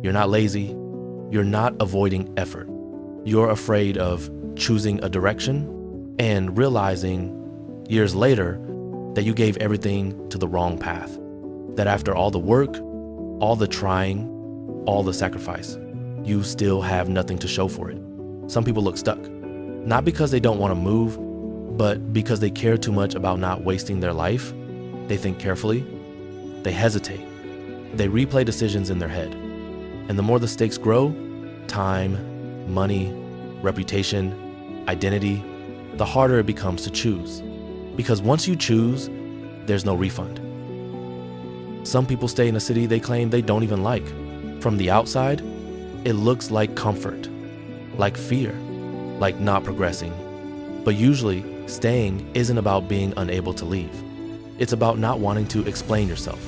You're not lazy. You're not avoiding effort. You're afraid of choosing a direction and realizing years later that you gave everything to the wrong path. That after all the work, all the trying, all the sacrifice, you still have nothing to show for it. Some people look stuck, not because they don't want to move, but because they care too much about not wasting their life. They think carefully, they hesitate, they replay decisions in their head. And the more the stakes grow, time, money, reputation, identity, the harder it becomes to choose. Because once you choose, there's no refund. Some people stay in a city they claim they don't even like. From the outside, it looks like comfort, like fear, like not progressing. But usually, staying isn't about being unable to leave. It's about not wanting to explain yourself.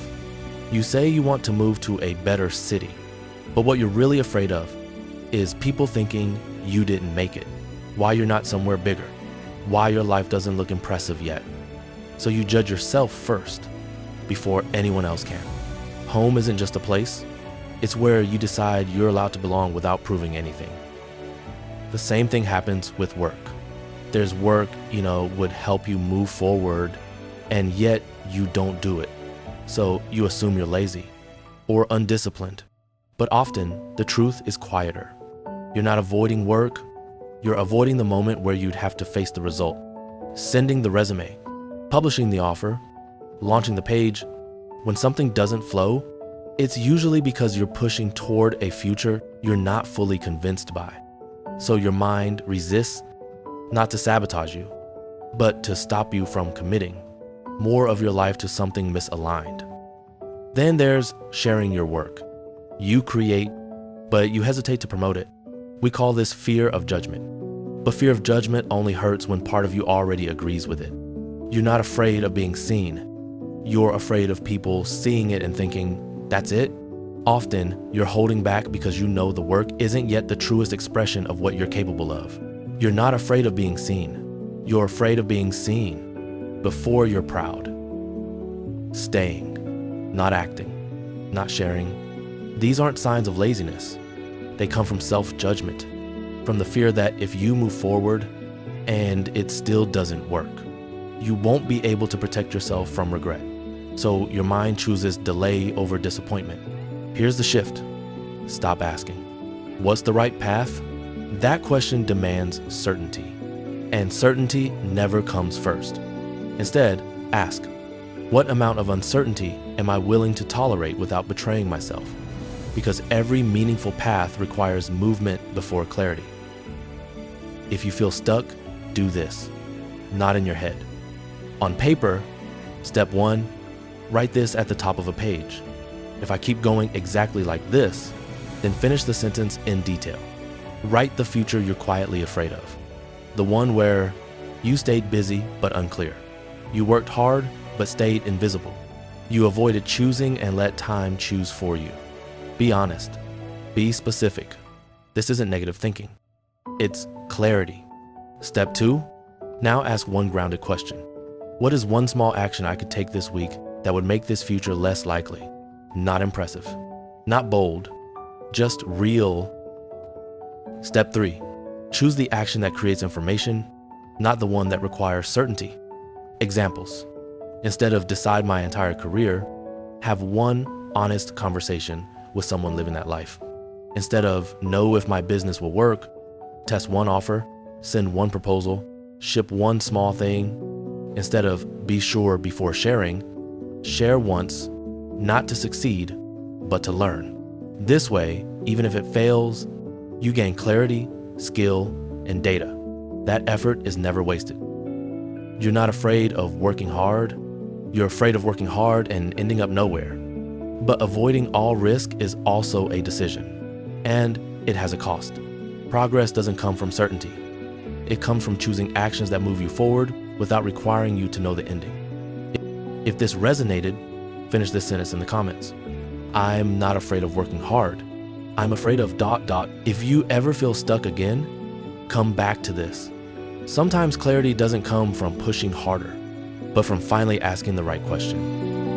You say you want to move to a better city, but what you're really afraid of is people thinking you didn't make it, why you're not somewhere bigger, why your life doesn't look impressive yet. So you judge yourself first, before anyone else can. Home isn't just a place, it's where you decide you're allowed to belong without proving anything. The same thing happens with work. There's work, would help you move forward, and yet you don't do it. So you assume you're lazy or undisciplined. But often, the truth is quieter. You're not avoiding work, you're avoiding the moment where you'd have to face the result. Sending the resume, publishing the offer, launching the page. When something doesn't flow, it's usually because you're pushing toward a future you're not fully convinced by. So your mind resists, not to sabotage you, but to stop you from committing more of your life to something misaligned. Then there's sharing your work. You create, but you hesitate to promote it. We call this fear of judgment. But fear of judgment only hurts when part of you already agrees with it. You're not afraid of being seen. You're afraid of people seeing it and thinking, that's it? Often, you're holding back because you know the work isn't yet the truest expression of what you're capable of. You're not afraid of being seen. You're afraid of being seen before you're proud. Staying, not acting, not sharing. These aren't signs of laziness. They come from self-judgment, from the fear that if you move forward and it still doesn't work, you won't be able to protect yourself from regret. So your mind chooses delay over disappointment. Here's the shift. Stop asking, what's the right path? That question demands certainty, and certainty never comes first. Instead, ask, what amount of uncertainty am I willing to tolerate without betraying myself? Because every meaningful path requires movement before clarity. If you feel stuck, do this, not in your head. On paper, step 1, write this at the top of a page. If I keep going exactly like this, then finish the sentence in detail. Write the future you're quietly afraid of. The one where you stayed busy but unclear. You worked hard but stayed invisible. You avoided choosing and let time choose for you. Be honest. Be specific. This isn't negative thinking. It's clarity. Step 2, now ask one grounded question. What is one small action I could take this week that would make this future less likely? Not impressive, not bold, just real. Step 3, choose the action that creates information, not the one that requires certainty. Examples. Instead of decide my entire career, have one honest conversation with someone living that life. Instead of know if my business will work, test one offer, send one proposal, ship one small thing. Instead of be sure before sharing, share once, not to succeed, but to learn. This way, even if it fails, you gain clarity, skill, and data. That effort is never wasted. You're not afraid of working hard. You're afraid of working hard and ending up nowhere. But avoiding all risk is also a decision, and it has a cost. Progress doesn't come from certainty. It comes from choosing actions that move you forward without requiring you to know the ending. If this resonated, finish this sentence in the comments. I'm not afraid of working hard. I'm afraid of ... If you ever feel stuck again, come back to this. Sometimes clarity doesn't come from pushing harder, but from finally asking the right question.